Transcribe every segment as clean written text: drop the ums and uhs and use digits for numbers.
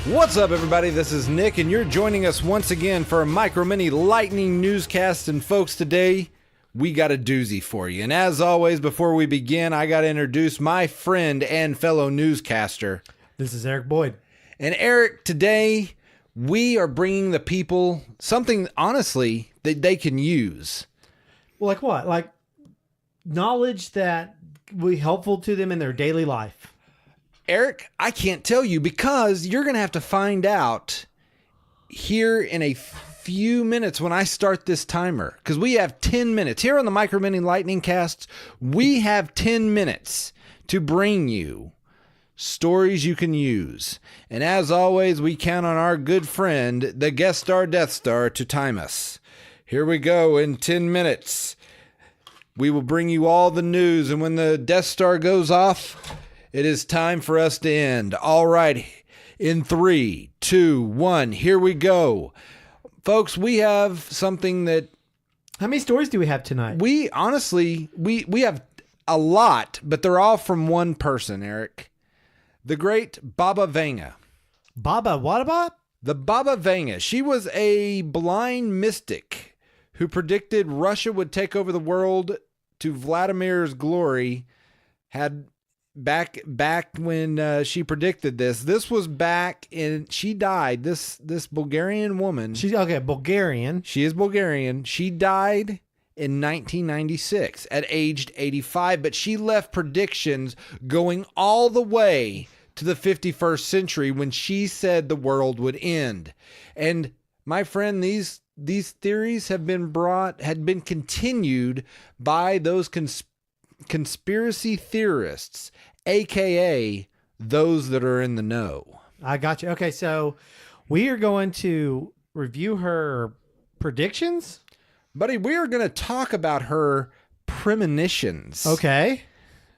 What's up, everybody? This is Nick, and you're joining us once again for a Micro Mini Lightning Newscast. And folks, today we got a doozy for you. And as always, before we begin, I got to introduce my friend and fellow newscaster. This is Eric Boyd. And Eric, today we are bringing the people something, honestly, that they can use. Well, like what? Like knowledge that will be helpful to them in their daily life. Eric, I can't tell you because you're going to have to find out here in a few minutes when I start this timer. Because we have 10 minutes. Here on the Micro Mini Lightning Casts, we have 10 minutes to bring you stories you can use. And as always, we count on our good friend, the guest star Death Star, to time us. Here we go in 10 minutes. We will bring you all the news. And when the Death Star goes off, it is time for us to end. All right. In 3, 2, 1, here we go. Folks, we have something that... How many stories do we have tonight? We honestly, we have a lot, but they're all from one person, Eric. The great Baba Vaga. Baba what about? The Baba Vaga. She was a blind mystic who predicted Russia would take over the world to Vladimir's glory. Had... Back when she predicted this was back in, she died, this Bulgarian woman. She's okay, Bulgarian. She is Bulgarian. She died in 1996 at aged 85, but she left predictions going all the way to the 51st century when she said the world would end. And my friend, these theories had been continued by those conspiracy theorists, aka those that are in the know. I got you. Okay, so we are going to review her predictions. Buddy, we are going to talk about her premonitions. Okay.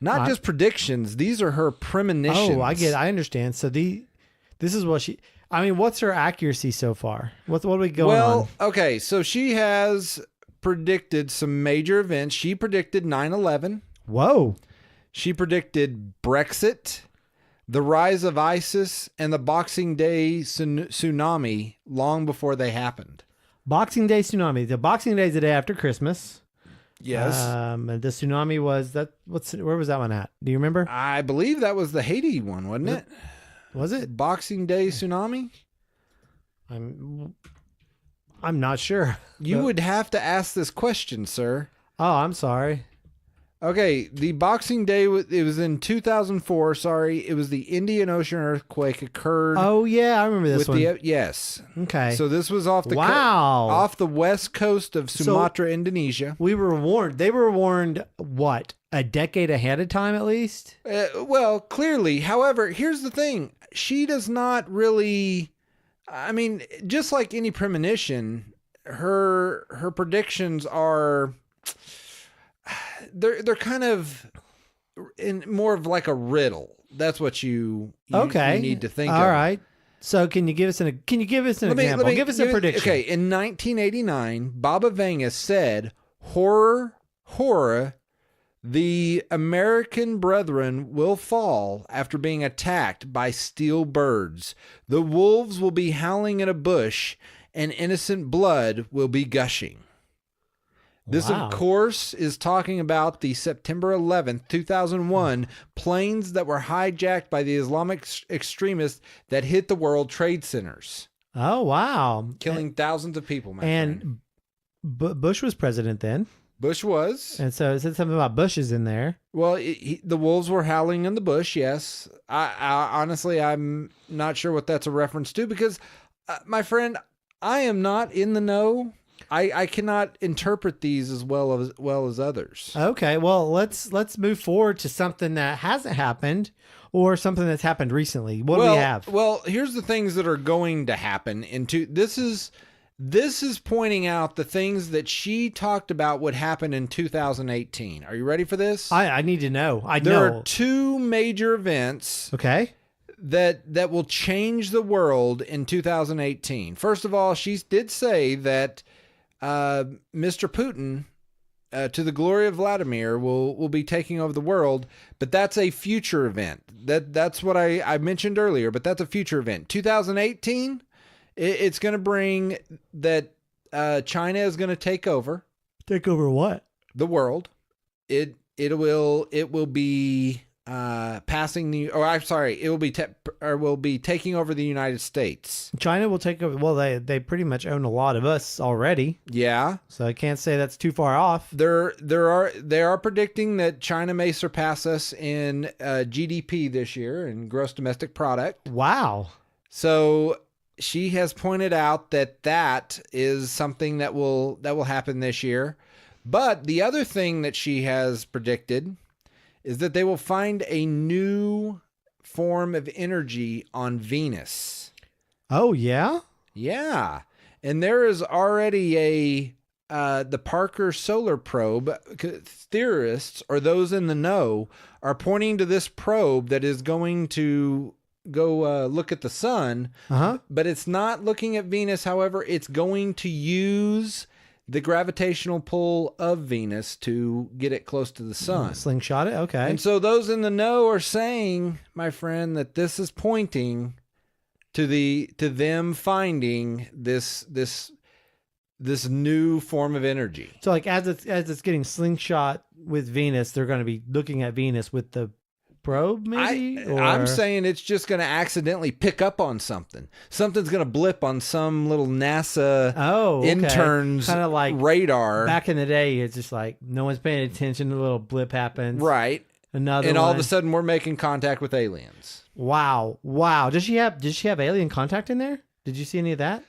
Not just predictions. These are her premonitions. Oh, I understand. So this is what what's her accuracy so far? What are we going on? Well, okay, so she has predicted some major events. She predicted 9/11. Whoa. She predicted Brexit, the rise of ISIS, and the Boxing Day tsunami long before they happened. Boxing Day tsunami. The Boxing Day is the day after Christmas. Yes. And the tsunami was that. Where was that one at? Do you remember? I believe that was the Haiti one, wasn't it? Was it Boxing Day tsunami? I'm not sure. You would have to ask this question, sir. Oh, I'm sorry. Okay, the Boxing Day, it was in 2004, sorry. It was the Indian Ocean earthquake occurred. Oh, yeah, I remember this one. Yes. Okay. So this was off the off the west coast of Sumatra, Indonesia. We were warned. They were warned, what, a decade ahead of time at least? Well, clearly. However, here's the thing. She does not really... I mean, just like any premonition, her predictions are... They're kind of in more of like a riddle. That's what you need to think of. All right. So can you give us an example? Give us a prediction. Okay, in 1989, Baba Vaga said, horror, the American brethren will fall after being attacked by steel birds. The wolves will be howling in a bush and innocent blood will be gushing. This, of course, is talking about the September 11th, 2001 planes that were hijacked by the Islamic extremists that hit the World Trade Centers. Oh, wow. Killing thousands of people, my friend. And Bush was president then. Bush was. And so it said something about bushes in there. Well, the wolves were howling in the bush, yes. I honestly, I'm not sure what that's a reference to because, my friend, I am not in the know. I cannot interpret these as well as others. Okay, well let's move forward to something that hasn't happened or something that's happened recently. What do we have? Well, here's the things that are going to happen. This is pointing out the things that she talked about would happen in 2018. Are you ready for this? I need to know. There are two major events. Okay. That will change the world in 2018. First of all, she did say that Mr. Putin to the glory of Vladimir, will be taking over the world. But that's a future event. That's what I mentioned earlier. But that's a future event. 2018, it's going to bring that China is going to take over. Take over what? The world. It will be passing the. Or I'm sorry. It will be taking over the United States. China will take over. Well, they pretty much own a lot of us already. Yeah. So I can't say that's too far off. They are predicting that China may surpass us in GDP this year, in gross domestic product. Wow. So she has pointed out that is something that will happen this year. But the other thing that she has predicted is that they will find a new form of energy on Venus. Oh, yeah? Yeah. And there is already the Parker Solar Probe. Theorists, or those in the know, are pointing to this probe that is going to go look at the sun. Uh-huh. But it's not looking at Venus. However, it's going to use the gravitational pull of Venus to get it close to the sun. Slingshot it? Okay. And so those in the know are saying, my friend, that this is pointing to them finding this new form of energy. So like as it's getting slingshot with Venus, they're going to be looking at Venus with the probe, maybe? I'm saying it's just going to accidentally pick up on something. Something's going to blip on some little NASA intern's kind of like radar. Back in the day, it's just like no one's paying attention. A little blip happens. Right. Another and one. all of a sudden we're making contact with aliens. Wow. Did she have alien contact in there? Did you see any of that?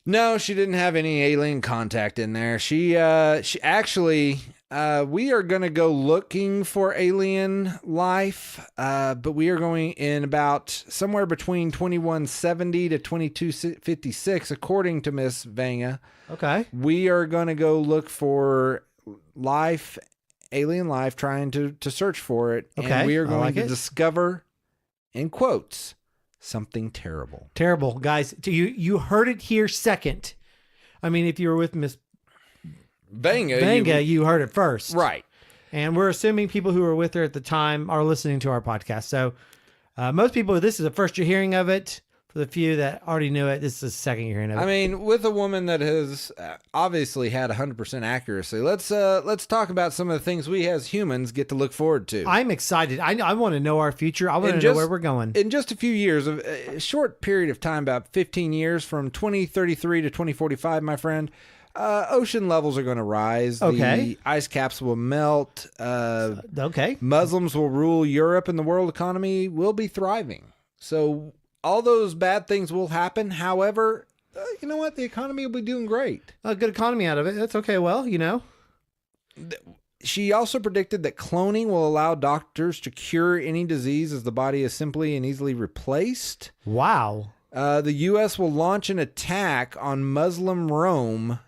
No, she didn't have any alien contact in there. She actually, we are going to go looking for alien life, but we are going in about somewhere between 2170 to 2256, according to Miss Vanga. Okay. We are going to go look for life, alien life, trying to search for it. Okay. And we are going to it. discover, in quotes, something terrible. Terrible, guys. You heard it here second. I mean, if you were with Miss Vanga, you heard it first. Right. And we're assuming people who were with her at the time are listening to our podcast. So most people, this is the first you're hearing of it. For the few that already knew it, this is the second you're hearing of it. I mean, with a woman that has obviously had 100% accuracy, let's talk about some of the things we as humans get to look forward to. I'm excited. I want to know our future. I want to know where we're going. In just a few years, a short period of time, about 15 years, from 2033 to 2045, my friend, ocean levels are going to rise. Okay. The ice caps will melt. Okay. Muslims will rule Europe, and the world economy will be thriving. So all those bad things will happen. However, you know what? The economy will be doing great. A good economy out of it. That's okay. Well, you know. She also predicted that cloning will allow doctors to cure any disease as the body is simply and easily replaced. Wow. The U.S. will launch an attack on Muslim Rome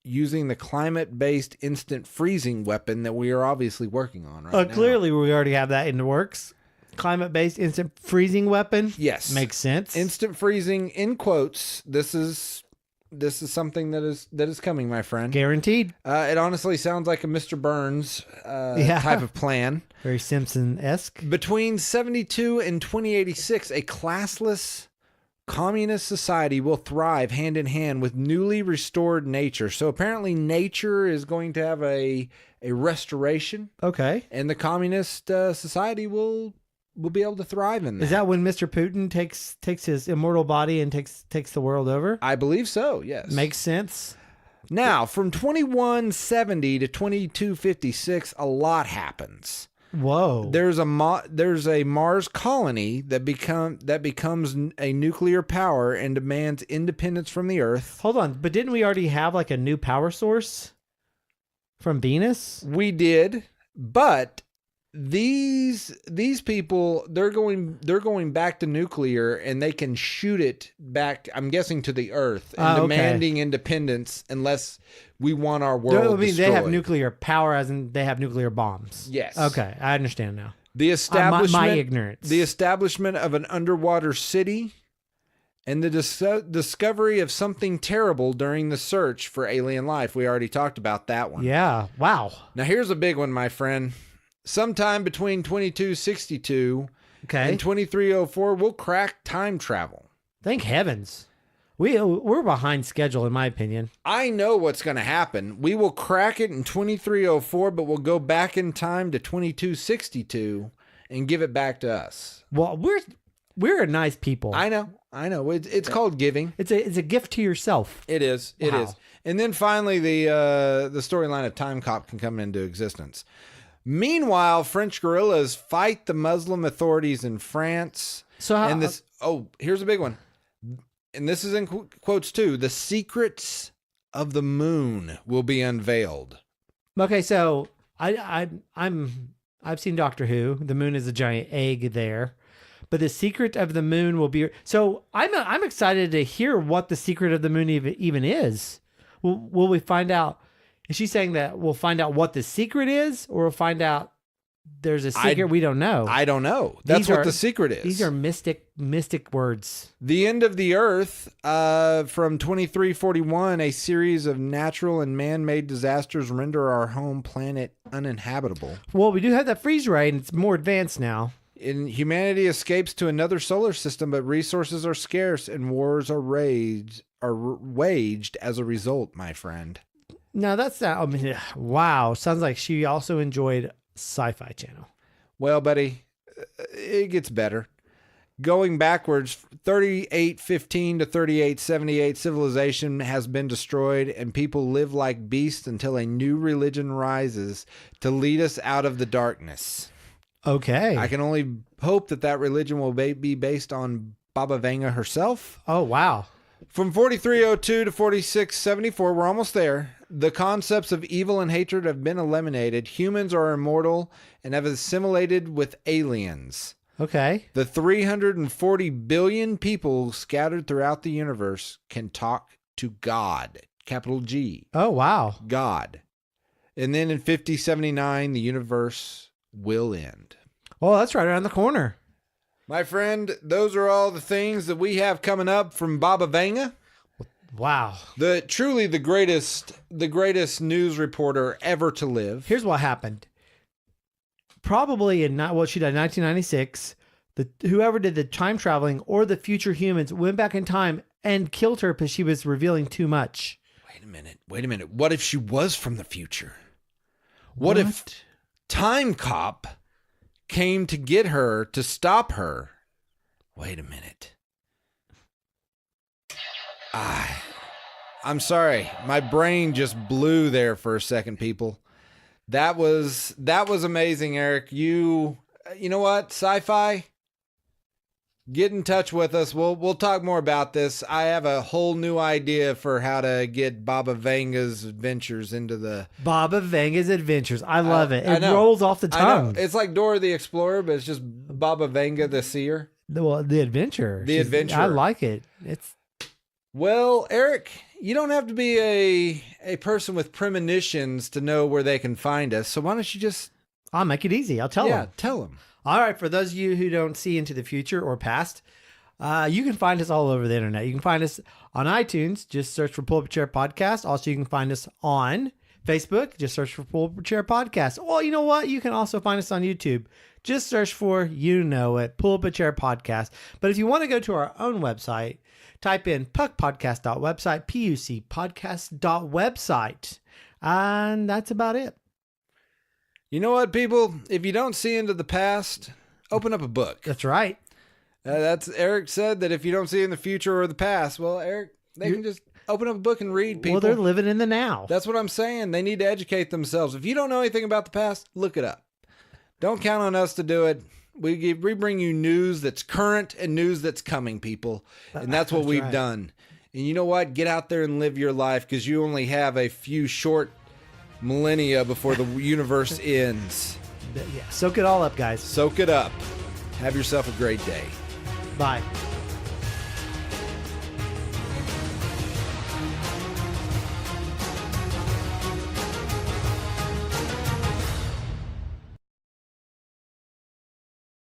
using the climate-based instant freezing weapon that we are obviously working on right now. Clearly, we already have that in the works. Climate-based instant freezing weapon. Yes, makes sense. Instant freezing, in quotes. This is something that is coming, my friend. Guaranteed. It honestly sounds like a Mr. Burns type of plan. Very Simpson-esque. Between 72 and 2086, a classless communist society will thrive hand in hand with newly restored nature. So apparently nature is going to have a restoration. Okay. And the communist society will be able to thrive in that. Is that when Mr. Putin takes his immortal body and takes the world over? I believe so, yes. Makes sense. Now, from 2170 to 2256, a lot happens. Whoa. There's a Mars colony that becomes a nuclear power and demands independence from the Earth. Hold on, but didn't we already have like a new power source from Venus? We did, but these people, they're going back to nuclear, and they can shoot it back, I'm guessing, to the Earth, and demanding independence unless we want our world destroyed. They have nuclear power, as in they have nuclear bombs. Yes. Okay, I understand now. The establishment, my ignorance. The establishment of an underwater city, and the discovery of something terrible during the search for alien life. We already talked about that one. Yeah. Wow. Now, here's a big one, my friend. Sometime between 2262 and 2304, we'll crack time travel. Thank heavens. We're behind schedule, in my opinion. I know what's going to happen. We will crack it in 2304, but we'll go back in time to 2262 and give it back to us. Well, we're a nice people. I know. It's called giving. It's a gift to yourself. It is. It is. And then finally, the storyline of Time Cop can come into existence. Meanwhile, French guerrillas fight the Muslim authorities in France. Here's a big one. And this is in quotes too. The secrets of the moon will be unveiled. Okay, so I've seen Doctor Who. The moon is a giant egg there. But the secret of the moon will be. So I'm excited to hear what the secret of the moon even is. Will we find out? Is she saying that we'll find out what the secret is, or we'll find out there's a secret we don't know? I don't know. That's what the secret is. These are mystic words. The end of the earth from 2341, a series of natural and man-made disasters render our home planet uninhabitable. Well, we do have that freeze ray, and it's more advanced now. And humanity escapes to another solar system, but resources are scarce and wars are waged as a result, my friend. No, that's not. I mean, wow. Sounds like she also enjoyed Sci-Fi Channel. Well, buddy, it gets better. Going backwards, 3815 to 3878, civilization has been destroyed and people live like beasts until a new religion rises to lead us out of the darkness. Okay. I can only hope that religion will be based on Baba Vaga herself. Oh, wow. From 4302 to 4674, we're almost there. The concepts of evil and hatred have been eliminated. Humans are immortal and have assimilated with aliens. Okay. The 340 billion people scattered throughout the universe can talk to God. Capital G. Oh, wow. God. And then in 5079, the universe will end. Oh, that's right around the corner. My friend, those are all the things that we have coming up from Baba Vaga. Wow. Truly the greatest news reporter ever to live. Here's what happened. Probably she died in 1996. Whoever did the time traveling or the future humans went back in time and killed her because she was revealing too much. Wait a minute. What if she was from the future? What if Time Cop came to get her, to stop her? Wait a minute. I'm sorry. My brain just blew there for a second, people. That was amazing, Eric. You know what? Sci-fi, get in touch with us. We'll talk more about this. I have a whole new idea for how to get Baba Vaga's adventures into the... Baba Vaga's adventures. I love it. It rolls off the tongue. It's like Dora the Explorer, but it's just Baba Vaga the Seer. The adventure. The adventure. I like it. Well, Eric, you don't have to be a person with premonitions to know where they can find us. So why don't you just... I'll make it easy. I'll tell them. Yeah, tell them. All right. For those of you who don't see into the future or past, you can find us all over the internet. You can find us on iTunes. Just search for Pull Up a Chair Podcast. Also, you can find us on Facebook. Just search for Pull Up a Chair Podcast. Well, you know what? You can also find us on YouTube. Just search for, Pull Up a Chair Podcast. But if you want to go to our own website, type in puckpodcast.website, pucpodcast.website. And that's about it. You know what, people? If you don't see into the past, open up a book. That's right. That's Eric said that if you don't see in the future or the past, well, Eric, they can just open up a book and read, people. Well, they're living in the now. That's what I'm saying. They need to educate themselves. If you don't know anything about the past, look it up. Don't count on us to do it. We bring you news that's current and news that's coming, people. And that's what we've done. And you know what? Get out there and live your life, because you only have a few short millennia before the universe ends. Yeah, soak it all up, guys. Soak it up. Have yourself a great day. Bye.